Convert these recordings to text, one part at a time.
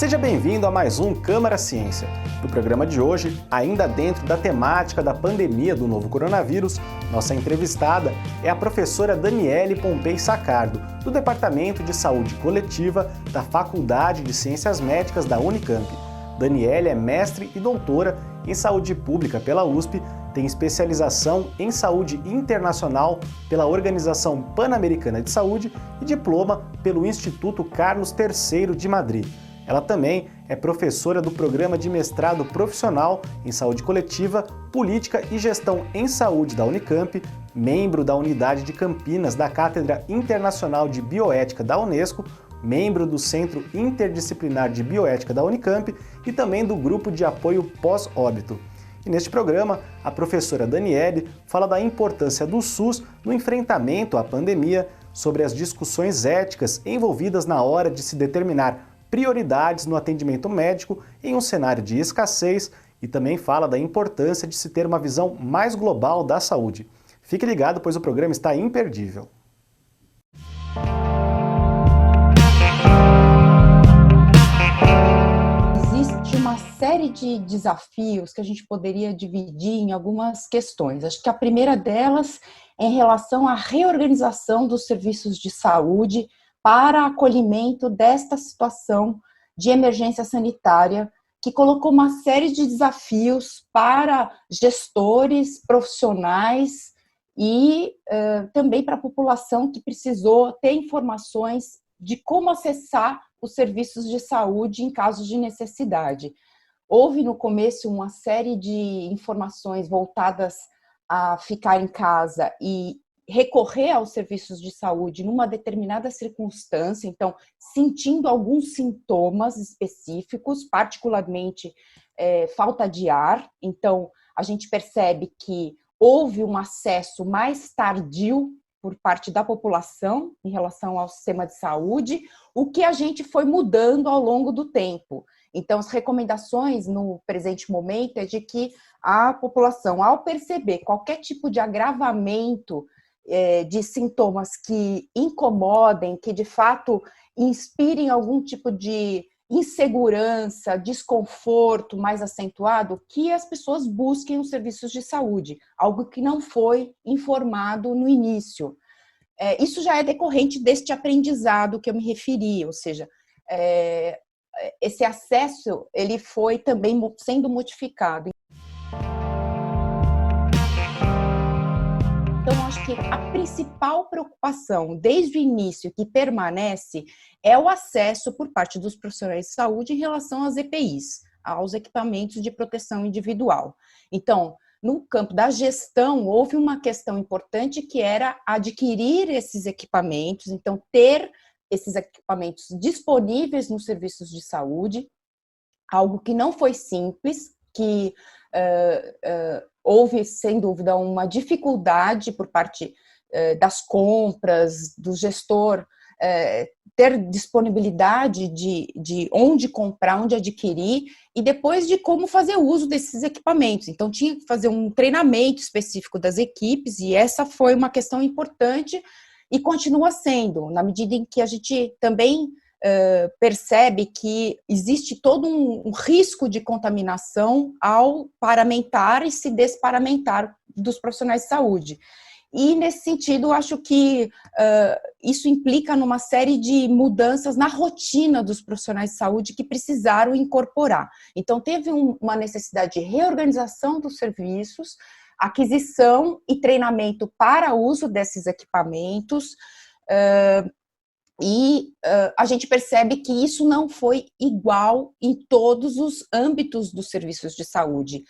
Seja bem-vindo a mais um Câmara Ciência. No programa de hoje, ainda dentro da temática da pandemia do novo coronavírus, nossa entrevistada é a professora Daniele Pompei Saccardo, do Departamento de Saúde Coletiva da Faculdade de Ciências Médicas da Unicamp. Daniele é mestre e doutora em Saúde Pública pela USP, tem especialização em Saúde Internacional pela Organização Pan-Americana de Saúde e diploma pelo Instituto Carlos III de Madrid. Ela também é professora do Programa de Mestrado Profissional em Saúde Coletiva, Política e Gestão em Saúde da Unicamp, membro da Unidade de Campinas da Cátedra Internacional de Bioética da Unesco, membro do Centro Interdisciplinar de Bioética da Unicamp e também do Grupo de Apoio Pós-Óbito. E neste programa, a professora Daniele fala da importância do SUS no enfrentamento à pandemia, sobre as discussões éticas envolvidas na hora de se determinar prioridades no atendimento médico em um cenário de escassez e também fala da importância de se ter uma visão mais global da saúde. Fique ligado, pois o programa está imperdível. Existe uma série de desafios que a gente poderia dividir em algumas questões. Acho que a primeira delas é em relação à reorganização dos serviços de saúde para acolhimento desta situação de emergência sanitária, que colocou uma série de desafios para gestores, profissionais e também para a população que precisou ter informações de como acessar os serviços de saúde em caso de necessidade. Houve no começo uma série de informações voltadas a ficar em casa e recorrer aos serviços de saúde numa determinada circunstância, então, sentindo alguns sintomas específicos, particularmente falta de ar. Então, a gente percebe que houve um acesso mais tardio por parte da população em relação ao sistema de saúde, o que a gente foi mudando ao longo do tempo. Então, as recomendações no presente momento é de que a população, ao perceber qualquer tipo de agravamento de sintomas que incomodem, que de fato inspirem algum tipo de insegurança, desconforto mais acentuado, que as pessoas busquem os serviços de saúde, algo que não foi informado no início. Isso já é decorrente deste aprendizado que eu me referi, ou seja, esse acesso ele foi também sendo modificado. Então, acho que a principal preocupação, desde o início, que permanece, é o acesso por parte dos profissionais de saúde em relação às EPIs, aos equipamentos de proteção individual. Então, no campo da gestão, houve uma questão importante que era adquirir esses equipamentos, então, ter esses equipamentos disponíveis nos serviços de saúde, algo que não foi simples, que houve, sem dúvida, uma dificuldade por parte das compras, do gestor, ter disponibilidade de onde comprar, onde adquirir, e depois de como fazer uso desses equipamentos. Então, tinha que fazer um treinamento específico das equipes, e essa foi uma questão importante e continua sendo, na medida em que a gente também percebe que existe todo um risco de contaminação ao paramentar e se desparamentar dos profissionais de saúde. E, nesse sentido, acho que isso implica numa série de mudanças na rotina dos profissionais de saúde que precisaram incorporar. Então, teve uma necessidade de reorganização dos serviços, aquisição e treinamento para uso desses equipamentos, a gente percebe que isso não foi igual em todos os âmbitos dos serviços de saúde.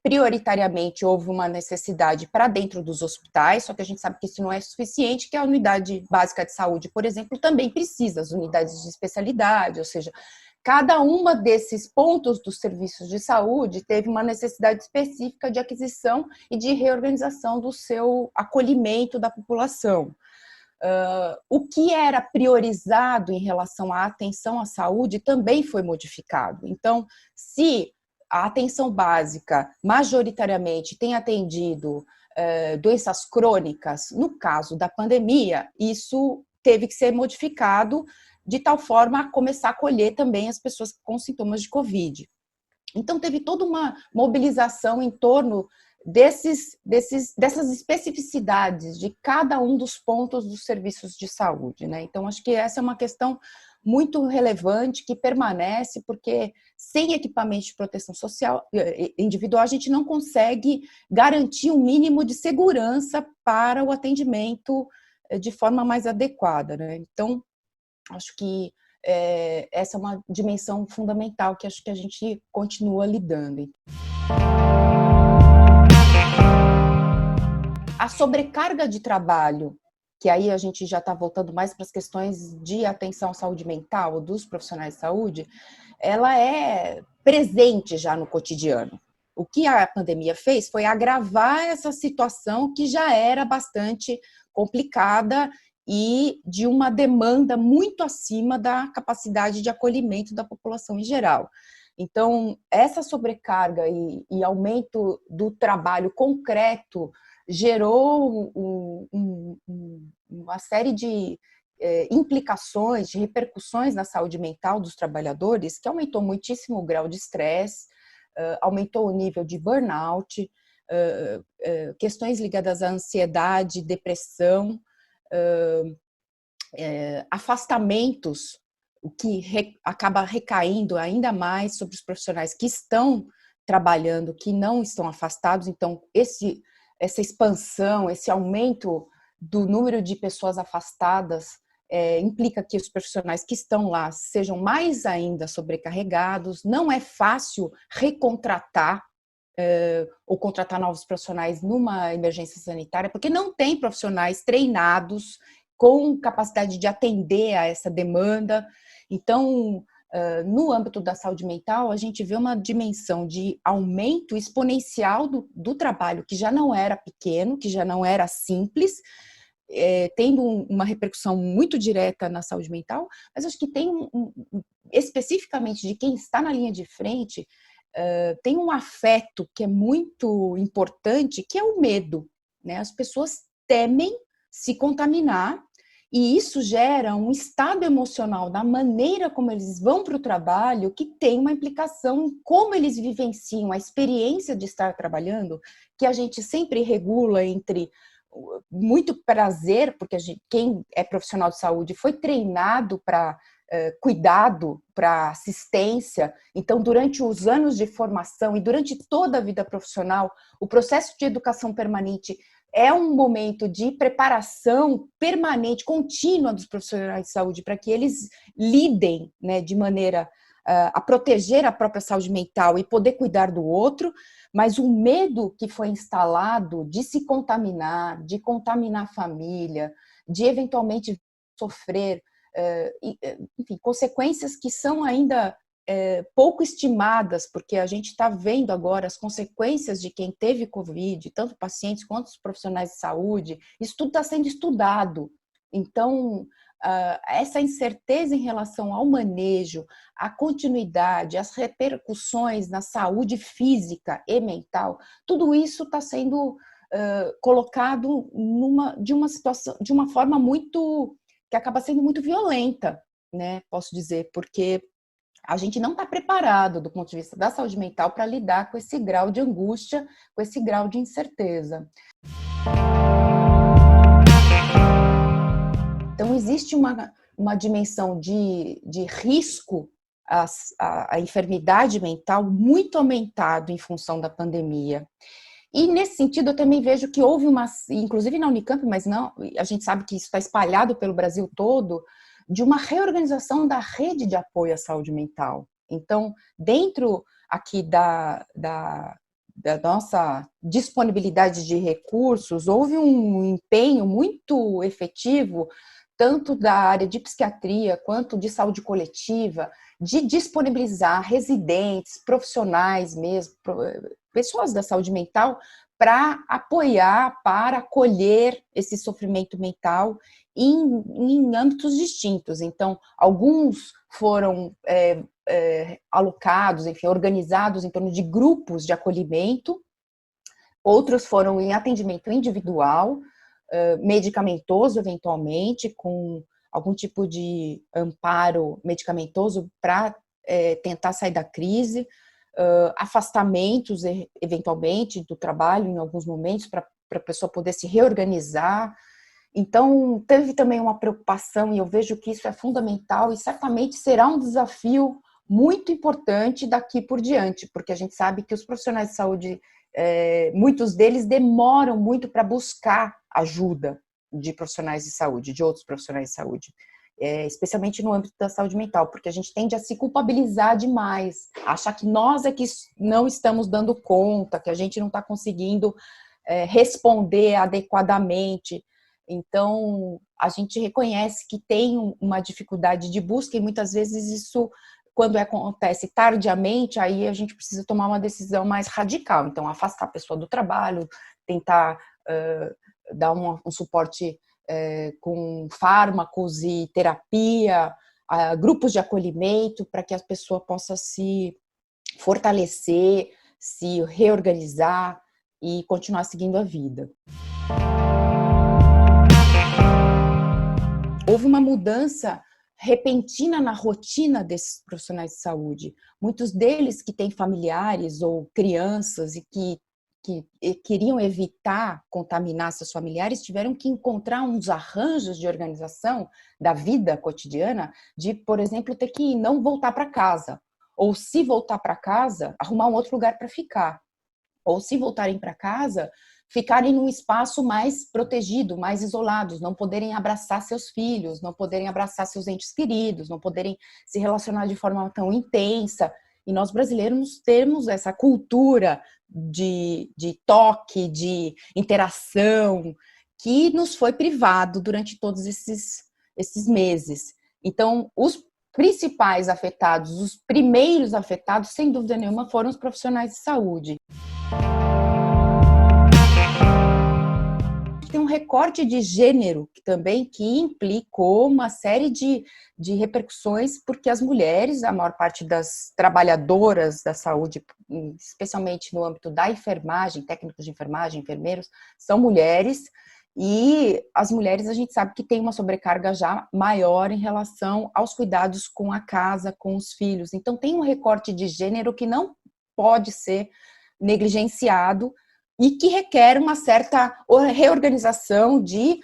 Prioritariamente houve uma necessidade para dentro dos hospitais, só que a gente sabe que isso não é suficiente, que a unidade básica de saúde, por exemplo, também precisa, as unidades de especialidade, ou seja, cada uma desses pontos dos serviços de saúde teve uma necessidade específica de aquisição e de reorganização do seu acolhimento da população. O que era priorizado em relação à atenção à saúde também foi modificado. Então, se a atenção básica majoritariamente tem atendido doenças crônicas, no caso da pandemia, isso teve que ser modificado de tal forma a começar a acolher também as pessoas com sintomas de Covid. Então, teve toda uma mobilização em torno dessas especificidades de cada um dos pontos dos serviços de saúde, né? Então, acho que essa é uma questão muito relevante que permanece, porque sem equipamento de proteção social individual, a gente não consegue garantir um mínimo de segurança para o atendimento de forma mais adequada, né? Então, acho que essa é uma dimensão fundamental que acho que a gente continua lidando. A sobrecarga de trabalho, que aí a gente já está voltando mais para as questões de atenção à saúde mental dos profissionais de saúde, ela é presente já no cotidiano. O que a pandemia fez foi agravar essa situação que já era bastante complicada e de uma demanda muito acima da capacidade de acolhimento da população em geral. Então, essa sobrecarga e aumento do trabalho concreto gerou uma série de implicações, de repercussões na saúde mental dos trabalhadores, que aumentou muitíssimo o grau de estresse, aumentou o nível de burnout, questões ligadas à ansiedade, depressão, afastamentos, o que acaba recaindo ainda mais sobre os profissionais que estão trabalhando, que não estão afastados. Então, essa expansão, esse aumento do número de pessoas afastadas implica que os profissionais que estão lá sejam mais ainda sobrecarregados. Não é fácil recontratar ou contratar novos profissionais numa emergência sanitária, porque não tem profissionais treinados com capacidade de atender a essa demanda. Então, no âmbito da saúde mental, a gente vê uma dimensão de aumento exponencial do trabalho, que já não era pequeno, que já não era simples, tendo uma repercussão muito direta na saúde mental, mas acho que tem especificamente de quem está na linha de frente, tem um afeto que é muito importante, que é o medo, né? As pessoas temem se contaminar e isso gera um estado emocional da maneira como eles vão para o trabalho que tem uma implicação em como eles vivenciam a experiência de estar trabalhando, que a gente sempre regula entre muito prazer, porque quem é profissional de saúde foi treinado para cuidado, para assistência. Então, durante os anos de formação e durante toda a vida profissional, o processo de educação permanente é um momento de preparação permanente, contínua dos profissionais de saúde, para que eles lidem, né, de maneira a proteger a própria saúde mental e poder cuidar do outro, mas o medo que foi instalado de se contaminar, de contaminar a família, de eventualmente sofrer enfim, consequências que são ainda pouco estimadas, porque a gente está vendo agora as consequências de quem teve Covid, tanto pacientes quanto os profissionais de saúde, isso tudo está sendo estudado. Então, essa incerteza em relação ao manejo, à continuidade, às repercussões na saúde física e mental, tudo isso está sendo colocado de uma situação, de uma forma muito que acaba sendo muito violenta, né? Posso dizer, porque a gente não está preparado do ponto de vista da saúde mental para lidar com esse grau de angústia, com esse grau de incerteza. Então, existe uma dimensão de risco à enfermidade mental muito aumentado em função da pandemia. E, nesse sentido, eu também vejo que houve inclusive na Unicamp, mas não, a gente sabe que isso está espalhado pelo Brasil todo, de uma reorganização da rede de apoio à saúde mental. Então, dentro aqui da nossa disponibilidade de recursos, houve um empenho muito efetivo, tanto da área de psiquiatria quanto de saúde coletiva, de disponibilizar residentes, profissionais mesmo, pessoas da saúde mental, para apoiar, para acolher esse sofrimento mental em âmbitos distintos. Então, alguns foram alocados, enfim, organizados em torno de grupos de acolhimento, outros foram em atendimento individual, medicamentoso, eventualmente, com algum tipo de amparo medicamentoso para tentar sair da crise, afastamentos, eventualmente, do trabalho em alguns momentos, para a pessoa poder se reorganizar. Então, teve também uma preocupação, e eu vejo que isso é fundamental, e certamente será um desafio muito importante daqui por diante, porque a gente sabe que os profissionais de saúde, muitos deles demoram muito para buscar ajuda de profissionais de saúde, de outros profissionais de saúde, especialmente no âmbito da saúde mental, porque a gente tende a se culpabilizar demais, achar que nós é que não estamos dando conta, que a gente não está conseguindo responder adequadamente. Então, a gente reconhece que tem uma dificuldade de busca e muitas vezes isso, quando acontece tardiamente, aí a gente precisa tomar uma decisão mais radical. Então, afastar a pessoa do trabalho, tentar dar um suporte com fármacos e terapia, grupos de acolhimento, para que a pessoa possa se fortalecer, se reorganizar e continuar seguindo a vida. Houve uma mudança repentina na rotina desses profissionais de saúde. Muitos deles que têm familiares ou crianças e que queriam evitar contaminar seus familiares, tiveram que encontrar uns arranjos de organização da vida cotidiana de, por exemplo, ter que não voltar para casa. Ou se voltar para casa, arrumar um outro lugar para ficar. Ou se voltarem para casa, ficarem num espaço mais protegido, mais isolados, não poderem abraçar seus filhos, não poderem abraçar seus entes queridos, não poderem se relacionar de forma tão intensa. E nós brasileiros temos essa cultura de toque, de interação, que nos foi privado durante todos esses meses. Então, os principais afetados, os primeiros afetados, sem dúvida nenhuma, foram os profissionais de saúde. Tem um recorte de gênero também que implicou uma série de repercussões, porque as mulheres, a maior parte das trabalhadoras da saúde, especialmente no âmbito da enfermagem, técnicos de enfermagem, enfermeiros, são mulheres, e as mulheres a gente sabe que tem uma sobrecarga já maior em relação aos cuidados com a casa, com os filhos. Então tem um recorte de gênero que não pode ser negligenciado, e que requer uma certa reorganização de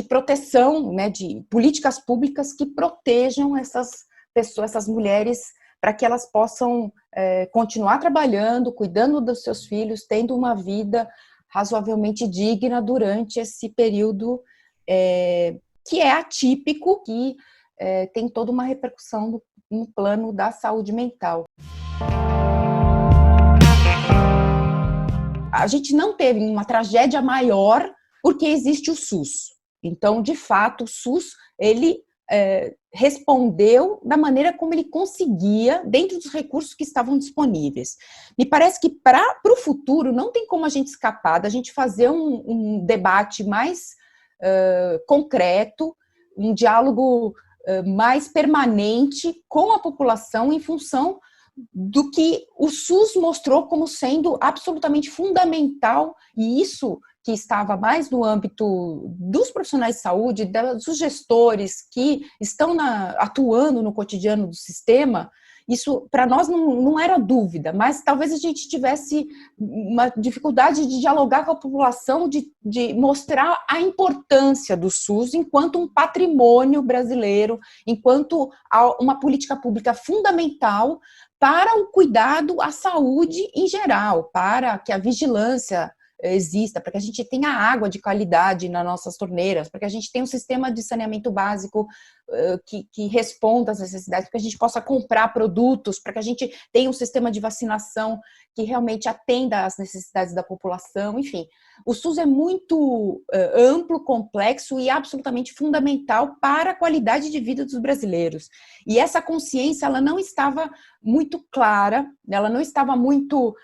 proteção, né, de políticas públicas que protejam essas pessoas, essas mulheres, para que elas possam continuar trabalhando, cuidando dos seus filhos, tendo uma vida razoavelmente digna durante esse período que é atípico, que tem toda uma repercussão no plano da saúde mental. A gente não teve uma tragédia maior porque existe o SUS. Então, de fato, o SUS, ele respondeu da maneira como ele conseguia, dentro dos recursos que estavam disponíveis. Me parece que para o futuro não tem como a gente escapar da gente fazer um debate mais concreto, um diálogo mais permanente com a população em função do que o SUS mostrou como sendo absolutamente fundamental, e isso que estava mais no âmbito dos profissionais de saúde, dos gestores que estão atuando no cotidiano do sistema, isso para nós não era dúvida, mas talvez a gente tivesse uma dificuldade de dialogar com a população, de mostrar a importância do SUS enquanto um patrimônio brasileiro, enquanto uma política pública fundamental para o cuidado à saúde em geral, para que a vigilância exista, para que a gente tenha água de qualidade nas nossas torneiras, para que a gente tenha um sistema de saneamento básico que responda às necessidades, para que a gente possa comprar produtos, para que a gente tenha um sistema de vacinação que realmente atenda às necessidades da população, enfim. O SUS é muito amplo, complexo e absolutamente fundamental para a qualidade de vida dos brasileiros. E essa consciência, ela não estava muito clara, ela não estava muito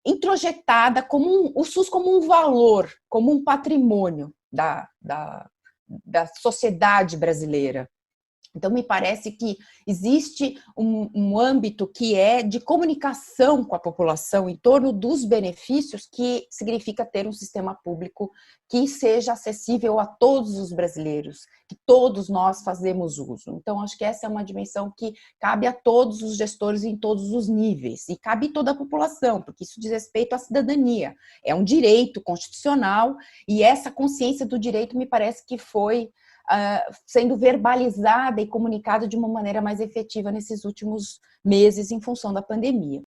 introjetada como o SUS como um valor, como um patrimônio da sociedade brasileira. Então, me parece que existe um âmbito que é de comunicação com a população em torno dos benefícios, que significa ter um sistema público que seja acessível a todos os brasileiros, que todos nós fazemos uso. Então, acho que essa é uma dimensão que cabe a todos os gestores em todos os níveis, e cabe a toda a população, porque isso diz respeito à cidadania. É um direito constitucional, e essa consciência do direito me parece que foi sendo verbalizada e comunicada de uma maneira mais efetiva nesses últimos meses em função da pandemia.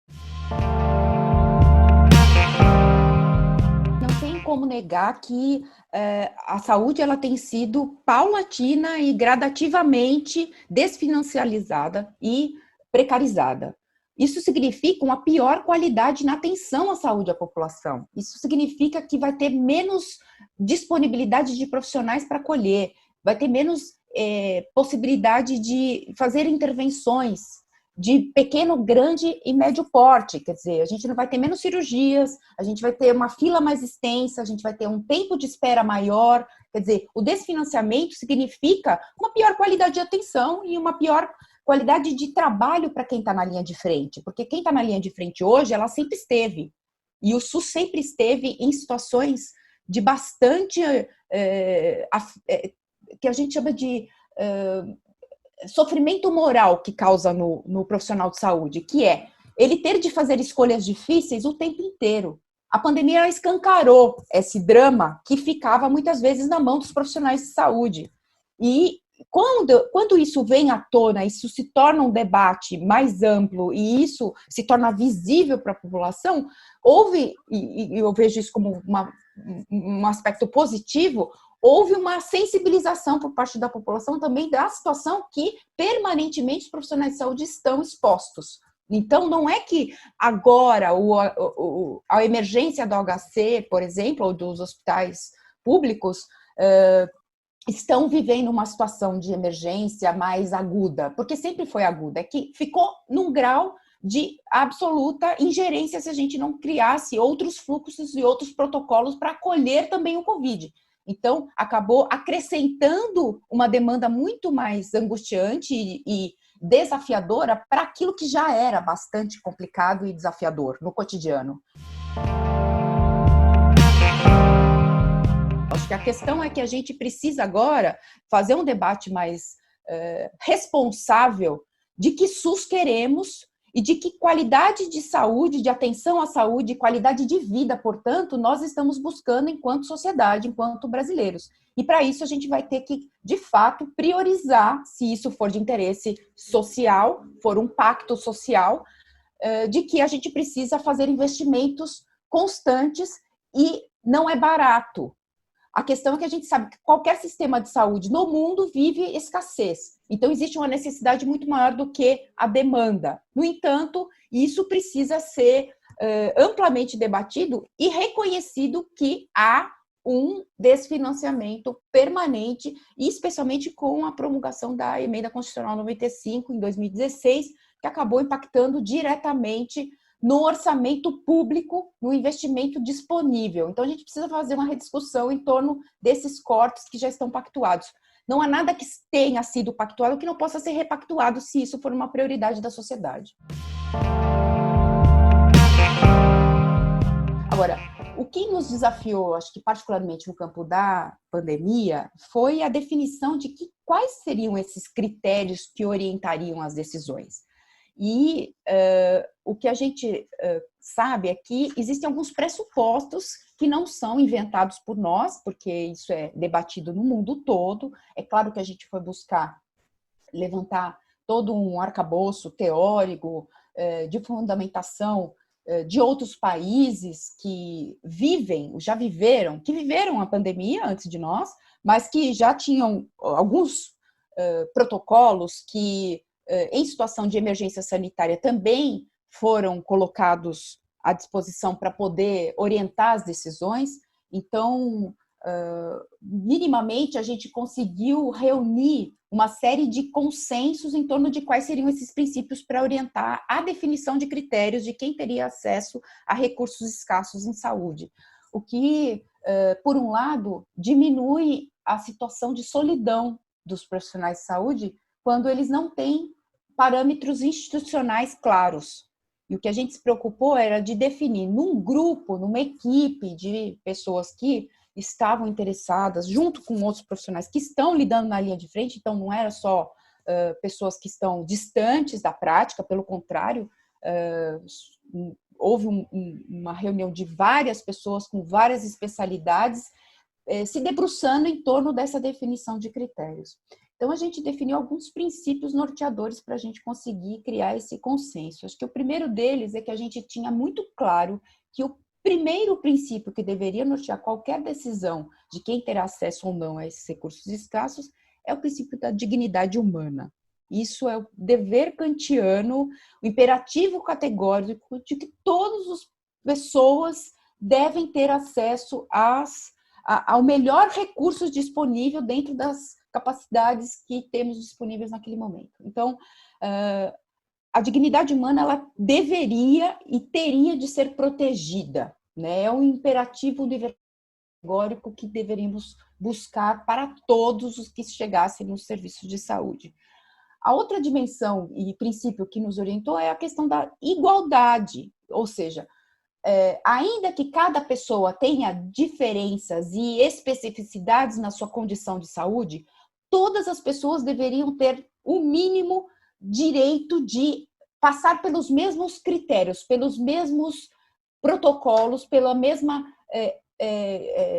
Não tem como negar que a saúde ela tem sido paulatina e gradativamente desfinancializada e precarizada. Isso significa uma pior qualidade na atenção à saúde à população. Isso significa que vai ter menos disponibilidade de profissionais para acolher, vai ter menos possibilidade de fazer intervenções de pequeno, grande e médio porte. Quer dizer, a gente não vai ter menos cirurgias, a gente vai ter uma fila mais extensa, a gente vai ter um tempo de espera maior. Quer dizer, o desfinanciamento significa uma pior qualidade de atenção e uma pior qualidade de trabalho para quem está na linha de frente. Porque quem está na linha de frente hoje, ela sempre esteve. E o SUS sempre esteve em situações de bastante... que a gente chama de sofrimento moral que causa no profissional de saúde, que é ele ter de fazer escolhas difíceis o tempo inteiro. A pandemia escancarou esse drama que ficava muitas vezes na mão dos profissionais de saúde. E quando isso vem à tona, isso se torna um debate mais amplo e isso se torna visível para a população, houve, e eu vejo isso como um aspecto positivo, houve uma sensibilização por parte da população também da situação que permanentemente os profissionais de saúde estão expostos. Então, não é que agora a emergência do HC, por exemplo, ou dos hospitais públicos, estão vivendo uma situação de emergência mais aguda, porque sempre foi aguda, é que ficou num grau de absoluta ingerência se a gente não criasse outros fluxos e outros protocolos para acolher também o Covid. Então, acabou acrescentando uma demanda muito mais angustiante e desafiadora para aquilo que já era bastante complicado e desafiador no cotidiano. Acho que a questão é que a gente precisa agora fazer um debate mais responsável de que SUS queremos e de que qualidade de saúde, de atenção à saúde, qualidade de vida, portanto, nós estamos buscando enquanto sociedade, enquanto brasileiros. E para isso a gente vai ter que, de fato, priorizar, se isso for de interesse social, for um pacto social, de que a gente precisa fazer investimentos constantes e não é barato. A questão é que a gente sabe que qualquer sistema de saúde no mundo vive escassez. Então, existe uma necessidade muito maior do que a demanda. No entanto, isso precisa ser amplamente debatido e reconhecido que há um desfinanciamento permanente, e especialmente com a promulgação da Emenda Constitucional 95, em 2016, que acabou impactando diretamente no orçamento público, no investimento disponível. Então, a gente precisa fazer uma rediscussão em torno desses cortes que já estão pactuados. Não há nada que tenha sido pactuado que não possa ser repactuado se isso for uma prioridade da sociedade. Agora, o que nos desafiou, acho que particularmente no campo da pandemia, foi a definição de quais seriam esses critérios que orientariam as decisões. E o que a gente sabe é que existem alguns pressupostos que não são inventados por nós, porque isso é debatido no mundo todo. É claro que a gente foi buscar levantar todo um arcabouço teórico de fundamentação de outros países que já viveram a pandemia antes de nós, mas que já tinham alguns protocolos que em situação de emergência sanitária também foram colocados à disposição para poder orientar as decisões. Então, minimamente, a gente conseguiu reunir uma série de consensos em torno de quais seriam esses princípios para orientar a definição de critérios de quem teria acesso a recursos escassos em saúde. O que, por um lado, diminui a situação de solidão dos profissionais de saúde, quando eles não têm parâmetros institucionais claros. E o que a gente se preocupou era de definir num grupo, numa equipe de pessoas que estavam interessadas, junto com outros profissionais que estão lidando na linha de frente, então não era só pessoas que estão distantes da prática, pelo contrário, houve uma reunião de várias pessoas com várias especialidades se debruçando em torno dessa definição de critérios. Então, a gente definiu alguns princípios norteadores para a gente conseguir criar esse consenso. Acho que o primeiro deles é que a gente tinha muito claro que o primeiro princípio que deveria nortear qualquer decisão de quem terá acesso ou não a esses recursos escassos é o princípio da dignidade humana. Isso é o dever kantiano, o imperativo categórico de que todas as pessoas devem ter acesso ao melhor recurso disponível dentro das capacidades que temos disponíveis naquele momento. Então, a dignidade humana, ela deveria e teria de ser protegida, né? É um imperativo categórico que deveríamos buscar para todos os que chegassem nos serviços de saúde. A outra dimensão e princípio que nos orientou é a questão da igualdade, ou seja, ainda que cada pessoa tenha diferenças e especificidades na sua condição de saúde, todas as pessoas deveriam ter o mínimo direito de passar pelos mesmos critérios, pelos mesmos protocolos, pela mesma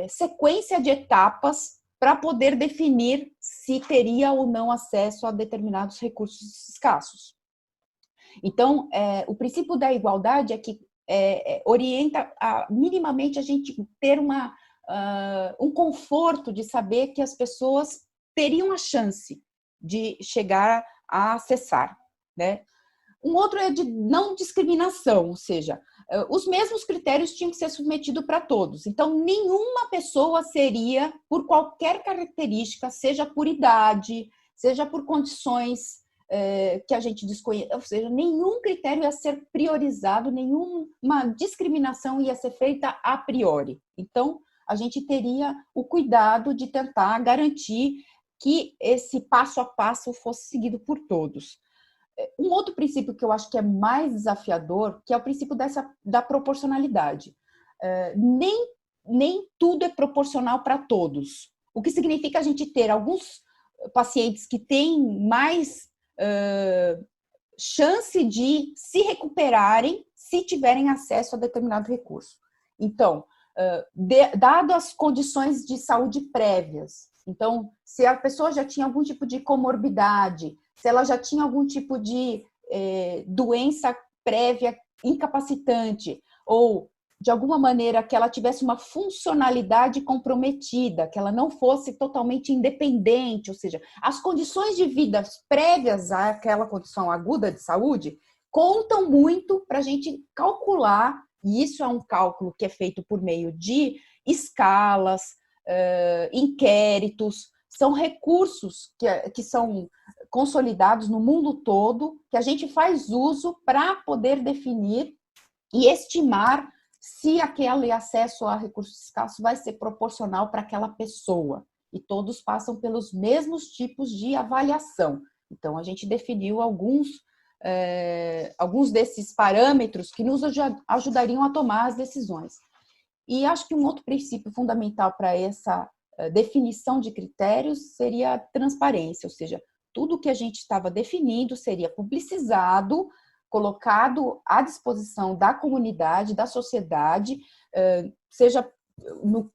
sequência de etapas para poder definir se teria ou não acesso a determinados recursos escassos. Então, o princípio da igualdade é que orienta minimamente a gente ter um conforto de saber que as pessoas teriam a chance de chegar a acessar, né? Um outro é de não discriminação, ou seja, os mesmos critérios tinham que ser submetidos para todos. Então, nenhuma pessoa seria, por qualquer característica, seja por idade, seja por condições que a gente desconhece, ou seja, nenhum critério ia ser priorizado, nenhuma discriminação ia ser feita a priori. Então, a gente teria o cuidado de tentar garantir que esse passo a passo fosse seguido por todos. Um outro princípio que eu acho que é mais desafiador, que é o princípio da proporcionalidade. Nem tudo é proporcional para todos, o que significa a gente ter alguns pacientes que têm mais chance de se recuperarem se tiverem acesso a determinado recurso. Então, dado as condições de saúde prévias, então, se a pessoa já tinha algum tipo de comorbidade, se ela já tinha algum tipo de doença prévia incapacitante, ou de alguma maneira que ela tivesse uma funcionalidade comprometida, que ela não fosse totalmente independente, ou seja, as condições de vida prévias àquela condição aguda de saúde contam muito para a gente calcular, e isso é um cálculo que é feito por meio de escalas, inquéritos, são recursos que são consolidados no mundo todo, que a gente faz uso para poder definir e estimar se aquele acesso a recursos escassos vai ser proporcional para aquela pessoa. E todos passam pelos mesmos tipos de avaliação. Então, a gente definiu alguns desses parâmetros que nos ajudariam a tomar as decisões. E acho que um outro princípio fundamental para essa definição de critérios seria a transparência, ou seja, tudo que a gente estava definindo seria publicizado, colocado à disposição da comunidade, da sociedade, seja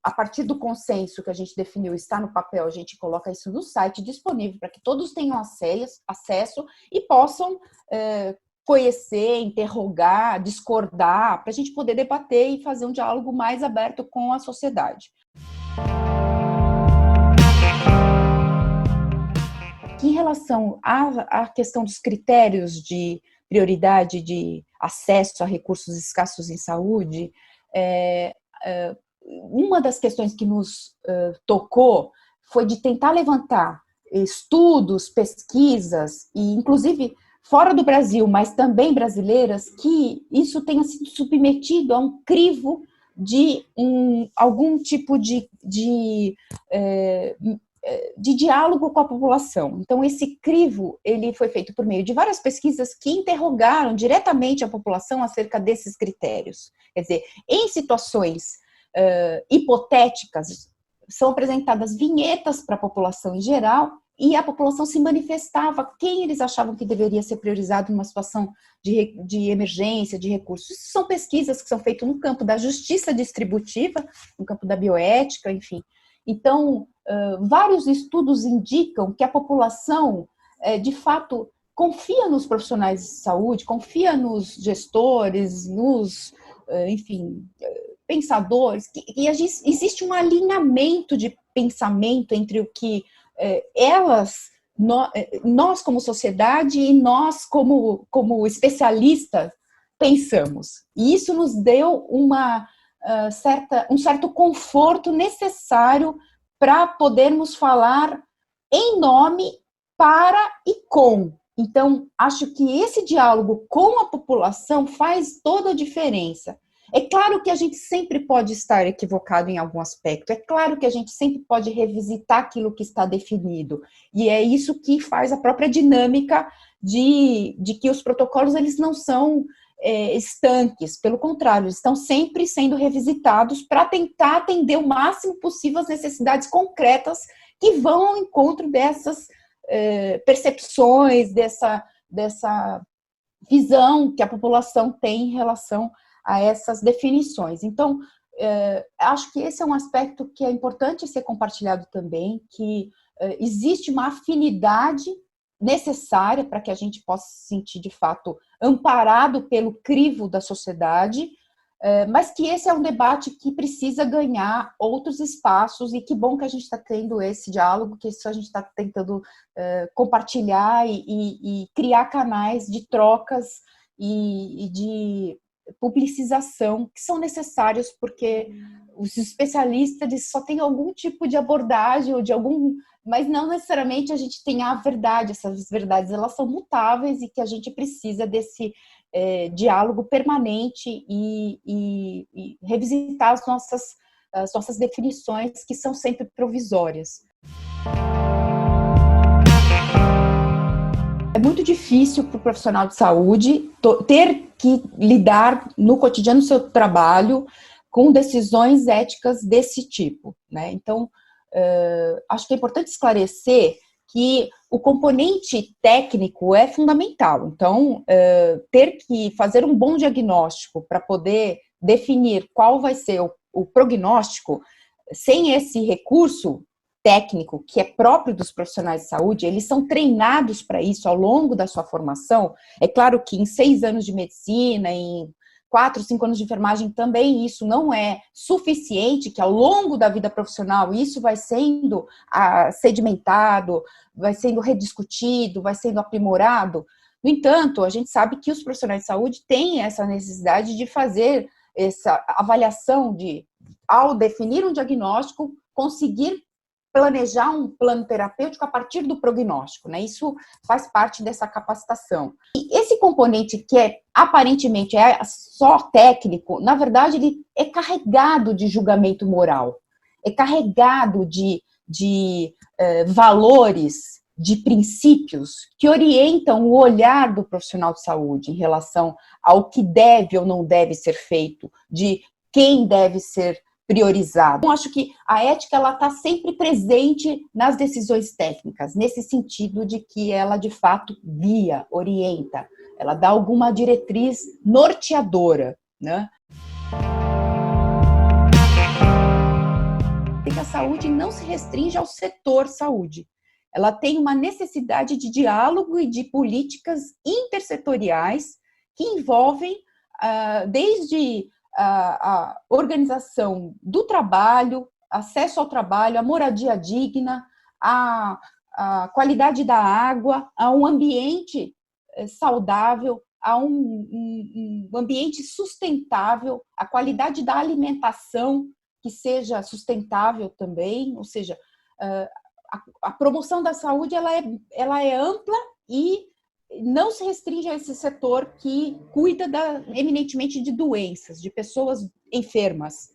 a partir do consenso que a gente definiu, está no papel, a gente coloca isso no site disponível para que todos tenham acesso e possam conhecer, interrogar, discordar, para a gente poder debater e fazer um diálogo mais aberto com a sociedade. Em relação à questão dos critérios de prioridade de acesso a recursos escassos em saúde, uma das questões que nos tocou foi de tentar levantar estudos, pesquisas, e inclusive fora do Brasil, mas também brasileiras, que isso tenha sido submetido a um crivo de algum tipo de de diálogo com a população. Então, esse crivo ele foi feito por meio de várias pesquisas que interrogaram diretamente a população acerca desses critérios. Quer dizer, em situações hipotéticas, são apresentadas vinhetas para a população em geral e a população se manifestava quem eles achavam que deveria ser priorizado numa situação de emergência, de recursos. Isso são pesquisas que são feitas no campo da justiça distributiva, no campo da bioética, enfim. Então, vários estudos indicam que a população, de fato, confia nos profissionais de saúde, confia nos gestores, nos, enfim, pensadores, e existe um alinhamento de pensamento entre o que nós como sociedade e nós como especialistas pensamos. E isso nos deu um certo conforto necessário para podermos falar em nome, para e com. Então, acho que esse diálogo com a população faz toda a diferença. É claro que a gente sempre pode estar equivocado em algum aspecto, é claro que a gente sempre pode revisitar aquilo que está definido, e é isso que faz a própria dinâmica de que os protocolos eles não são estanques, pelo contrário, eles estão sempre sendo revisitados para tentar atender o máximo possível as necessidades concretas que vão ao encontro dessas percepções, dessa visão que a população tem em relação a essas definições. Então, acho que esse é um aspecto que é importante ser compartilhado também, que existe uma afinidade necessária para que a gente possa se sentir, de fato, amparado pelo crivo da sociedade, mas que esse é um debate que precisa ganhar outros espaços, e que bom que a gente está tendo esse diálogo, que isso a gente está tentando compartilhar e criar canais de trocas e de publicização que são necessários, porque os especialistas eles só têm algum tipo de abordagem ou mas não necessariamente a gente tem a verdade. Essas verdades elas são mutáveis e que a gente precisa desse diálogo permanente e revisitar as nossas definições, que são sempre provisórias. É muito difícil para o profissional de saúde ter que lidar no cotidiano do seu trabalho com decisões éticas desse tipo, né? Então, acho que é importante esclarecer que o componente técnico é fundamental. Então, ter que fazer um bom diagnóstico para poder definir qual vai ser o prognóstico, sem esse recurso técnico que é próprio dos profissionais de saúde, eles são treinados para isso ao longo da sua formação. É claro que em 6 anos de medicina, em 4, 5 anos de enfermagem também isso não é suficiente, que ao longo da vida profissional isso vai sendo sedimentado, vai sendo rediscutido, vai sendo aprimorado. No entanto, a gente sabe que os profissionais de saúde têm essa necessidade de fazer essa avaliação ao definir um diagnóstico, conseguir planejar um plano terapêutico a partir do prognóstico, né? Isso faz parte dessa capacitação. E esse componente que aparentemente é só técnico, na verdade ele é carregado de julgamento moral, é carregado de valores, de princípios que orientam o olhar do profissional de saúde em relação ao que deve ou não deve ser feito, de quem deve ser priorizado. Então, acho que a ética ela está sempre presente nas decisões técnicas, nesse sentido de que ela, de fato, guia, orienta, ela dá alguma diretriz norteadora, né? A saúde não se restringe ao setor saúde. Ela tem uma necessidade de diálogo e de políticas intersetoriais que envolvem desde a organização do trabalho, acesso ao trabalho, a moradia digna, a qualidade da água, a um ambiente saudável, a um ambiente sustentável, a qualidade da alimentação que seja sustentável também, ou seja, a promoção da saúde ela é ampla e não se restringe a esse setor que cuida eminentemente de doenças, de pessoas enfermas.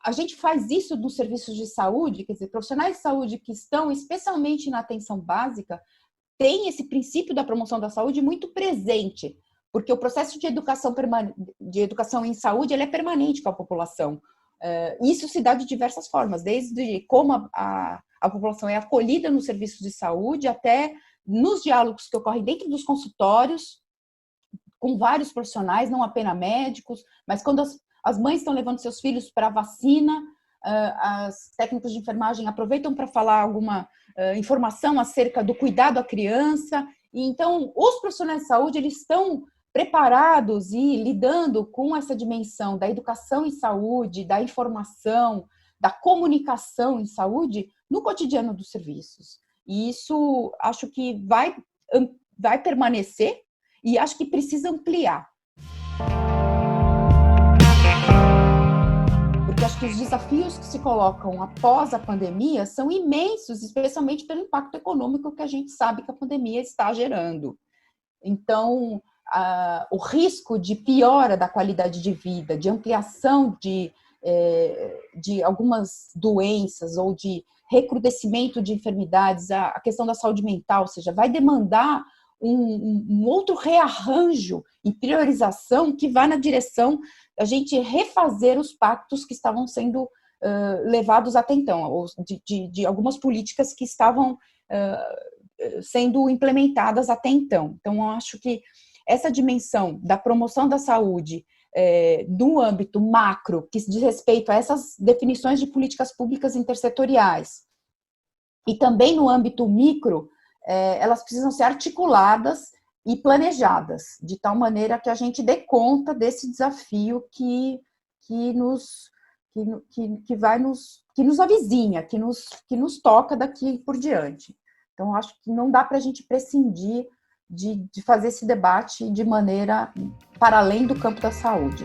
a gente faz isso nos serviços de saúde, quer dizer, profissionais de saúde que estão especialmente na atenção básica, têm esse princípio da promoção da saúde muito presente, porque o processo de educação em saúde ele é permanente com a população. Isso se dá de diversas formas, desde como a população é acolhida nos serviços de saúde, até nos diálogos que ocorrem dentro dos consultórios, com vários profissionais, não apenas médicos, mas quando as mães estão levando seus filhos para a vacina, as técnicos de enfermagem aproveitam para falar alguma informação acerca do cuidado à criança. E então, os profissionais de saúde eles estão preparados e lidando com essa dimensão da educação em saúde, da informação, da comunicação em saúde no cotidiano dos serviços. E isso acho que vai permanecer e acho que precisa ampliar. Porque acho que os desafios que se colocam após a pandemia são imensos, especialmente pelo impacto econômico que a gente sabe que a pandemia está gerando. Então, o risco de piora da qualidade de vida, de ampliação de algumas doenças ou de recrudescimento de enfermidades, a questão da saúde mental, ou seja, vai demandar um outro rearranjo e priorização que vai na direção da gente refazer os pactos que estavam sendo levados até então, ou de algumas políticas que estavam sendo implementadas até então. Então, eu acho que essa dimensão da promoção da saúde no âmbito macro, que diz respeito a essas definições de políticas públicas intersetoriais, e também no âmbito micro, elas precisam ser articuladas e planejadas, de tal maneira que a gente dê conta desse desafio que nos avizinha, que nos toca daqui por diante. Então, acho que não dá para a gente prescindir de fazer esse debate de maneira para além do campo da saúde.